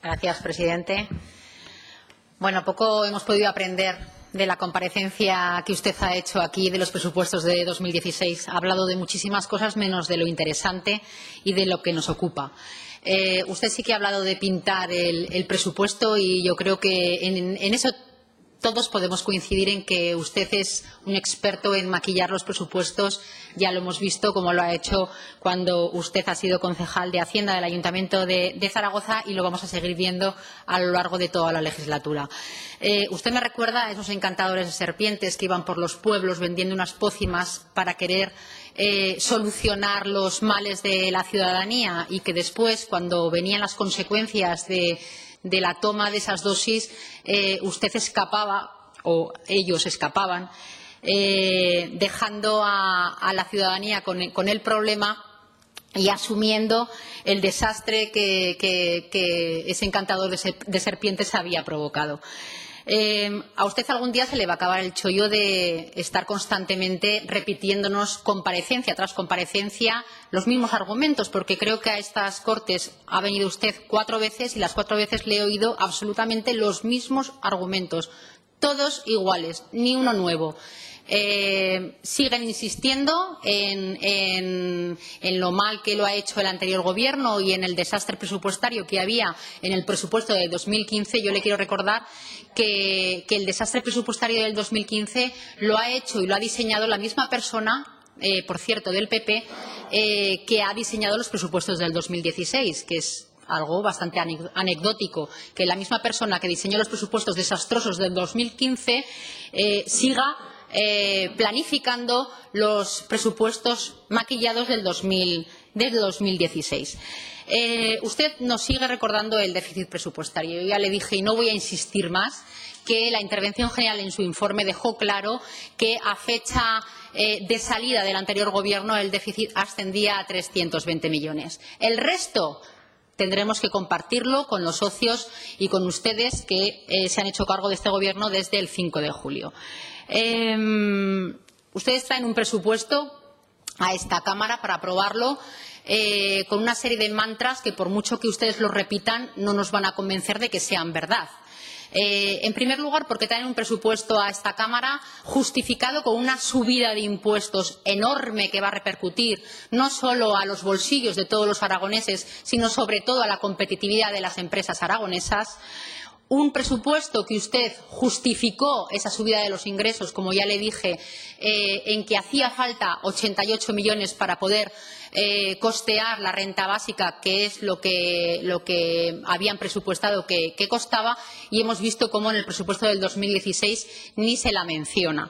Gracias, presidente. Bueno, poco hemos podido aprender de la comparecencia que usted ha hecho aquí de los presupuestos de 2016. Ha hablado de muchísimas cosas menos de lo interesante y de lo que nos ocupa. Usted sí que ha hablado de pintar el presupuesto y yo creo que en eso todos podemos coincidir en que usted es un experto en maquillar los presupuestos. Ya lo hemos visto como lo ha hecho cuando usted ha sido concejal de Hacienda del Ayuntamiento de Zaragoza y lo vamos a seguir viendo a lo largo de toda la legislatura. Usted me recuerda a esos encantadores de serpientes que iban por los pueblos vendiendo unas pócimas para querer solucionar los males de la ciudadanía y que después, cuando venían las consecuencias de la toma de esas dosis, usted escapaba o ellos escapaban, dejando a la ciudadanía con el problema y asumiendo el desastre que ese encantador de serpientes había provocado. A usted algún día se le va a acabar el chollo de estar constantemente repitiéndonos comparecencia tras comparecencia los mismos argumentos, porque creo que a estas Cortes ha venido usted 4 veces y las 4 veces le he oído absolutamente los mismos argumentos, todos iguales, ni uno nuevo. Siguen insistiendo en lo mal que lo ha hecho el anterior Gobierno y en el desastre presupuestario que había en el presupuesto de 2015. Yo le quiero recordar que el desastre presupuestario del 2015 lo ha hecho y lo ha diseñado la misma persona, por cierto, del PP, que ha diseñado los presupuestos del 2016, que es algo bastante anecdótico, que la misma persona que diseñó los presupuestos desastrosos del 2015 siga planificando los presupuestos maquillados del 2016. Usted nos sigue recordando el déficit presupuestario. Yo ya le dije, y no voy a insistir más, que la intervención general en su informe dejó claro que a fecha de salida del anterior Gobierno el déficit ascendía a 320 millones. El resto tendremos que compartirlo con los socios y con ustedes que se han hecho cargo de este Gobierno desde el 5 de julio. Ustedes traen un presupuesto a esta Cámara para aprobarlo con una serie de mantras que, por mucho que ustedes lo repitan, no nos van a convencer de que sean verdad. En primer lugar, porque traen un presupuesto a esta Cámara justificado con una subida de impuestos enorme que va a repercutir no solo a los bolsillos de todos los aragoneses, sino sobre todo a la competitividad de las empresas aragonesas. Un presupuesto que usted justificó esa subida de los ingresos, como ya le dije, en que hacía falta 88 millones para poder costear la renta básica, que es lo que habían presupuestado que costaba, y hemos visto cómo en el presupuesto del 2016 ni se la menciona.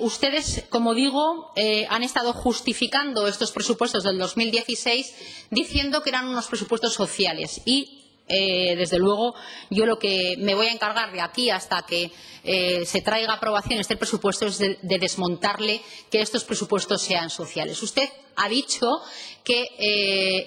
Ustedes, como digo, han estado justificando estos presupuestos del 2016 diciendo que eran unos presupuestos sociales y desde luego, yo lo que me voy a encargar de aquí hasta que se traiga a aprobación este presupuesto es de desmontarle que estos presupuestos sean sociales. Usted ha dicho que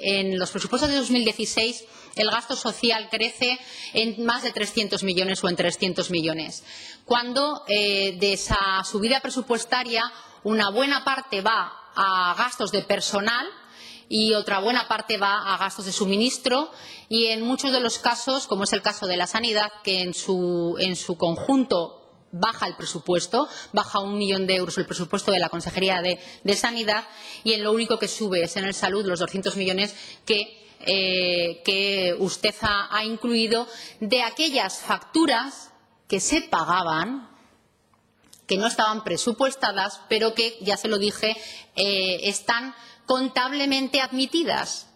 en los presupuestos de 2016 el gasto social crece en más de 300 millones o en 300 millones, cuando de esa subida presupuestaria una buena parte va a gastos de personal y otra buena parte va a gastos de suministro y en muchos de los casos, como es el caso de la sanidad, que en su conjunto baja el presupuesto, baja 1 millón de euros el presupuesto de la Consejería de Sanidad y en lo único que sube es en el salud los 200 millones que usted ha incluido de aquellas facturas que se pagaban, que no estaban presupuestadas, pero que, ya se lo dije, están contablemente admitidas.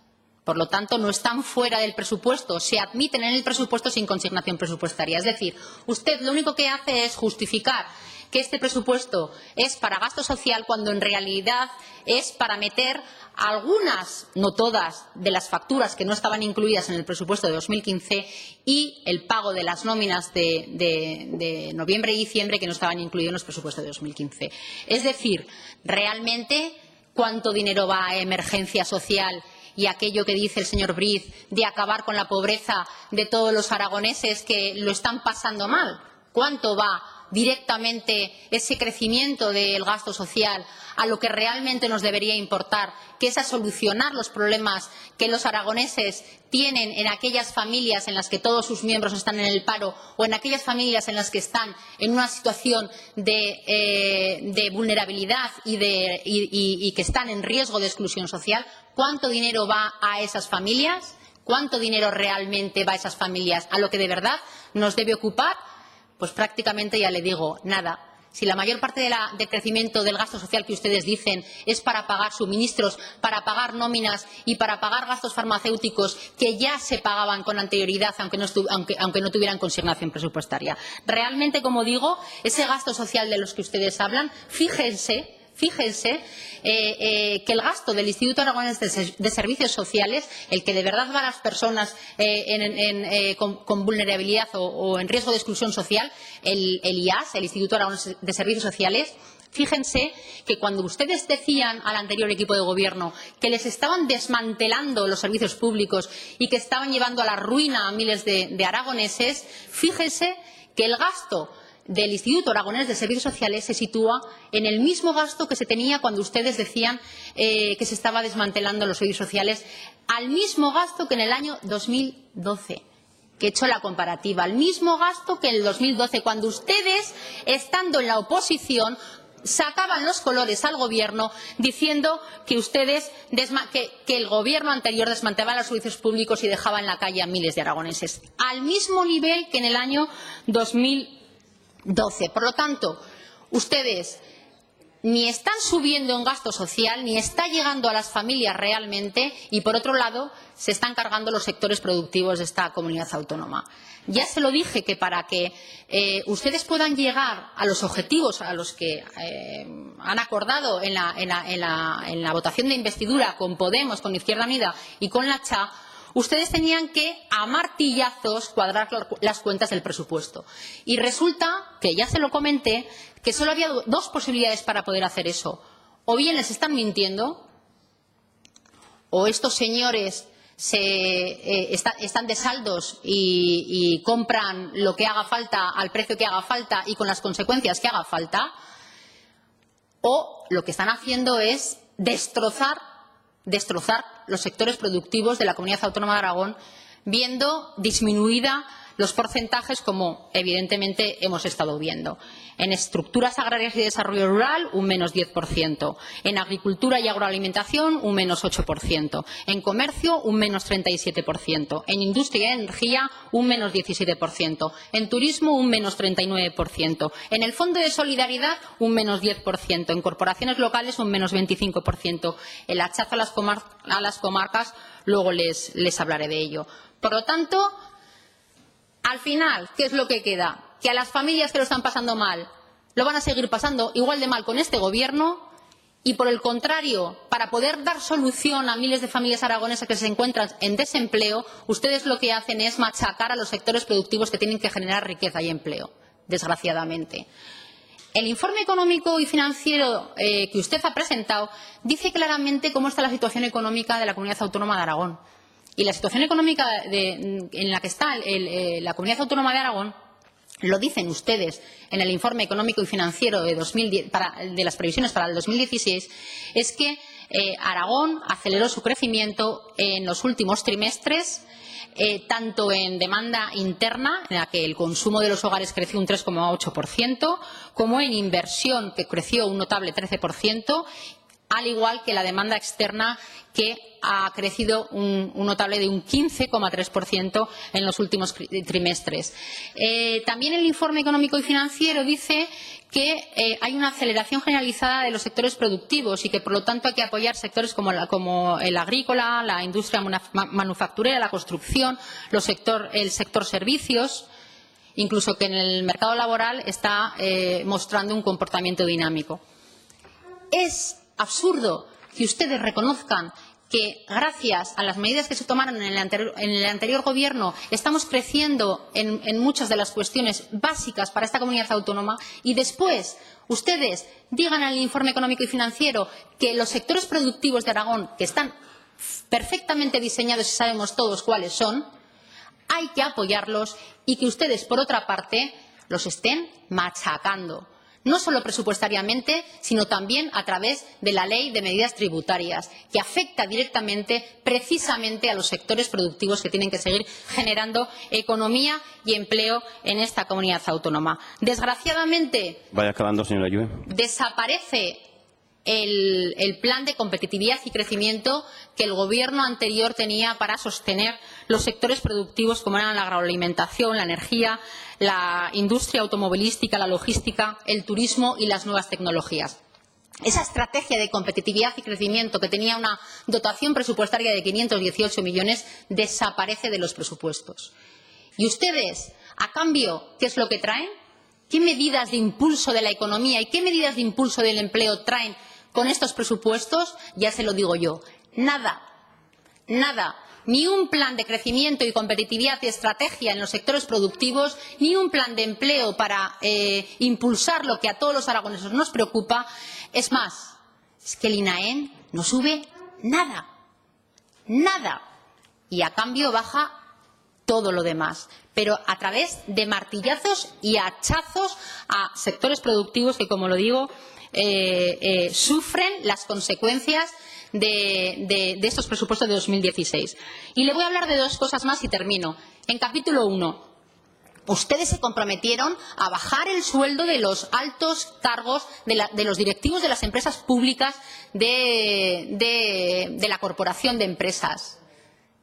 Por lo tanto, no están fuera del presupuesto, se admiten en el presupuesto sin consignación presupuestaria. Es decir, usted lo único que hace es justificar que este presupuesto es para gasto social cuando en realidad es para meter algunas, no todas, de las facturas que no estaban incluidas en el presupuesto de 2015 y el pago de las nóminas de noviembre y diciembre que no estaban incluidos en los presupuestos de 2015. Es decir, realmente, ¿cuánto dinero va a emergencia social y aquello que dice el señor Briz de acabar con la pobreza de todos los aragoneses que lo están pasando mal? ¿Cuánto va directamente ese crecimiento del gasto social a lo que realmente nos debería importar, que es a solucionar los problemas que los aragoneses tienen en aquellas familias en las que todos sus miembros están en el paro o en aquellas familias en las que están en una situación de vulnerabilidad y que están en riesgo de exclusión social? ¿Cuánto dinero va a esas familias? ¿Cuánto dinero realmente va a esas familias? ¿A lo que de verdad nos debe ocupar? Pues prácticamente, ya le digo, nada. Si la mayor parte del crecimiento del gasto social que ustedes dicen es para pagar suministros, para pagar nóminas y para pagar gastos farmacéuticos que ya se pagaban con anterioridad, aunque no tuvieran consignación presupuestaria. Realmente, como digo, ese gasto social de los que ustedes hablan, fíjense que el gasto del Instituto Aragonés de Servicios Sociales, el que de verdad va a las personas con vulnerabilidad o en riesgo de exclusión social, el IAS, el Instituto Aragonés de Servicios Sociales, fíjense que cuando ustedes decían al anterior equipo de gobierno que les estaban desmantelando los servicios públicos y que estaban llevando a la ruina a miles de aragoneses, fíjense que el gasto del Instituto Aragonés de Servicios Sociales se sitúa en el mismo gasto que se tenía cuando ustedes decían que se estaba desmantelando los servicios sociales, al mismo gasto que en el año 2012, que he hecho la comparativa, al mismo gasto que en el 2012, cuando ustedes, estando en la oposición, sacaban los colores al Gobierno diciendo que que el Gobierno anterior desmantelaba los servicios públicos y dejaba en la calle a miles de aragoneses, al mismo nivel que en el año 2012. Por lo tanto, ustedes ni están subiendo en gasto social, ni está llegando a las familias realmente y, por otro lado, se están cargando los sectores productivos de esta comunidad autónoma. Ya se lo dije que para que ustedes puedan llegar a los objetivos a los que han acordado en la votación de investidura con Podemos, con Izquierda Unida y con la CHA, ustedes tenían que, a martillazos, cuadrar las cuentas del presupuesto. Y resulta que, ya se lo comenté, que solo había dos posibilidades para poder hacer eso. O bien les están mintiendo, o estos señores están de saldos y compran lo que haga falta, al precio que haga falta y con las consecuencias que haga falta, o lo que están haciendo es destrozar los sectores productivos de la Comunidad Autónoma de Aragón, viendo disminuida los porcentajes, como evidentemente hemos estado viendo. En estructuras agrarias y desarrollo rural, un menos 10%. En agricultura y agroalimentación, un menos 8%. En comercio, un menos 37%. En industria y energía, un menos 17%. En turismo, un menos 39%. En el Fondo de Solidaridad, un menos 10%. En corporaciones locales, un menos 25%. El hachazo a las comarcas, luego les hablaré de ello. Por lo tanto, al final, ¿qué es lo que queda? Que a las familias que lo están pasando mal lo van a seguir pasando igual de mal con este Gobierno y, por el contrario, para poder dar solución a miles de familias aragonesas que se encuentran en desempleo, ustedes lo que hacen es machacar a los sectores productivos que tienen que generar riqueza y empleo, desgraciadamente. El informe económico y financiero que usted ha presentado dice claramente cómo está la situación económica de la Comunidad Autónoma de Aragón. Y la situación económica en la que está la Comunidad Autónoma de Aragón, lo dicen ustedes en el informe económico y financiero de las previsiones para el 2016, es que Aragón aceleró su crecimiento en los últimos trimestres, tanto en demanda interna, en la que el consumo de los hogares creció un 3,8%, como en inversión, que creció un notable 13%, al igual que la demanda externa, que ha crecido un notable de un 15,3% en los últimos trimestres. También el informe económico y financiero dice que hay una aceleración generalizada de los sectores productivos y que, por lo tanto, hay que apoyar sectores como el agrícola, la industria manufacturera, la construcción, el sector servicios, incluso que en el mercado laboral está mostrando un comportamiento dinámico. Es absurdo que ustedes reconozcan que, gracias a las medidas que se tomaron en el anterior Gobierno, estamos creciendo en muchas de las cuestiones básicas para esta comunidad autónoma y después ustedes digan en el informe económico y financiero que los sectores productivos de Aragón, que están perfectamente diseñados y sabemos todos cuáles son, hay que apoyarlos y que ustedes, por otra parte, los estén machacando. No solo presupuestariamente, sino también a través de la Ley de Medidas Tributarias, que afecta directamente, precisamente, a los sectores productivos que tienen que seguir generando economía y empleo en esta comunidad autónoma. Desgraciadamente, vaya acabando, señora Ayue, desaparece el plan de competitividad y crecimiento que el Gobierno anterior tenía para sostener los sectores productivos como eran la agroalimentación, la energía, la industria automovilística, la logística, el turismo y las nuevas tecnologías. Esa estrategia de competitividad y crecimiento, que tenía una dotación presupuestaria de 518 millones, desaparece de los presupuestos. Y ustedes, a cambio, ¿qué es lo que traen? ¿Qué medidas de impulso de la economía y qué medidas de impulso del empleo traen con estos presupuestos? Ya se lo digo yo. Nada. Nada. Ni un plan de crecimiento y competitividad y estrategia en los sectores productivos, ni un plan de empleo para impulsar lo que a todos los aragoneses nos preocupa. Es más, es que el INAEM no sube nada. Nada. Y a cambio baja todo lo demás, pero a través de martillazos y hachazos a sectores productivos que, como lo digo, sufren las consecuencias de estos presupuestos de 2016. Y le voy a hablar de dos cosas más y termino. En capítulo 1, ustedes se comprometieron a bajar el sueldo de los altos cargos, de los directivos de las empresas públicas de la Corporación de Empresas.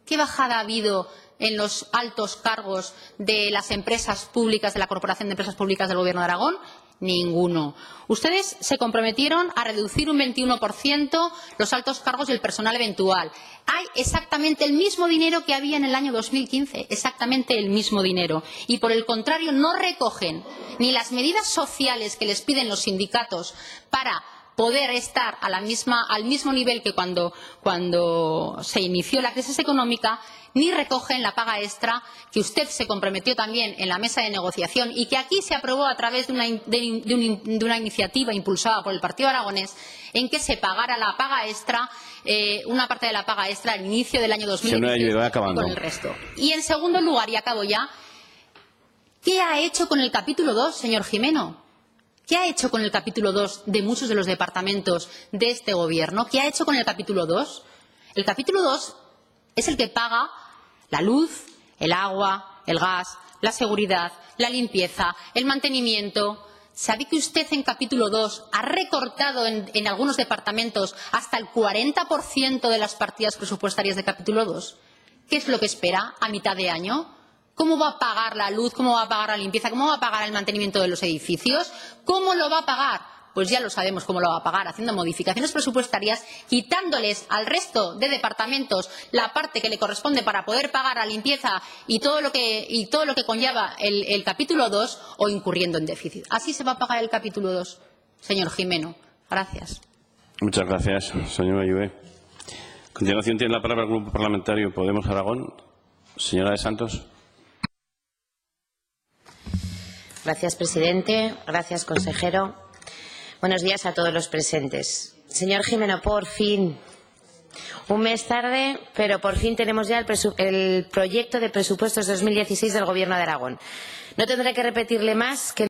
¿Qué bajada ha habido en los altos cargos de las empresas públicas, de la Corporación de Empresas Públicas del Gobierno de Aragón? Ninguno. Ustedes se comprometieron a reducir un 21% los altos cargos y el personal eventual. Hay exactamente el mismo dinero que había en el año 2015, exactamente el mismo dinero. Y, por el contrario, no recogen ni las medidas sociales que les piden los sindicatos para poder estar al mismo nivel que cuando se inició la crisis económica, ni recogen la paga extra que usted se comprometió también en la mesa de negociación y que aquí se aprobó a través de una iniciativa impulsada por el Partido Aragonés, en que se pagara la paga extra, una parte de la paga extra al inicio del año 2016 con el resto. Y, en segundo lugar, y acabo ya, ¿qué ha hecho con el capítulo 2, señor Gimeno? ¿Qué ha hecho con el capítulo 2 de muchos de los departamentos de este Gobierno? ¿Qué ha hecho con el capítulo 2? El capítulo 2 es el que paga la luz, el agua, el gas, la seguridad, la limpieza, el mantenimiento. ¿Sabe que usted en capítulo 2 ha recortado en algunos departamentos hasta el 40% de las partidas presupuestarias de capítulo 2? ¿Qué es lo que espera a mitad de año? ¿Cómo va a pagar la luz? ¿Cómo va a pagar la limpieza? ¿Cómo va a pagar el mantenimiento de los edificios? ¿Cómo lo va a pagar? Pues ya lo sabemos cómo lo va a pagar, haciendo modificaciones presupuestarias, quitándoles al resto de departamentos la parte que le corresponde para poder pagar la limpieza y todo lo que conlleva el capítulo 2, o incurriendo en déficit. Así se va a pagar el capítulo 2, señor Gimeno. Gracias. Muchas gracias, señora Ayue. A continuación tiene la palabra el Grupo Parlamentario Podemos Aragón. Señora de Santos. Gracias, presidente. Gracias, consejero. Buenos días a todos los presentes. Señor Gimeno, por fin, un mes tarde, pero por fin tenemos ya el proyecto de presupuestos 2016 del Gobierno de Aragón. No tendré que repetirle más que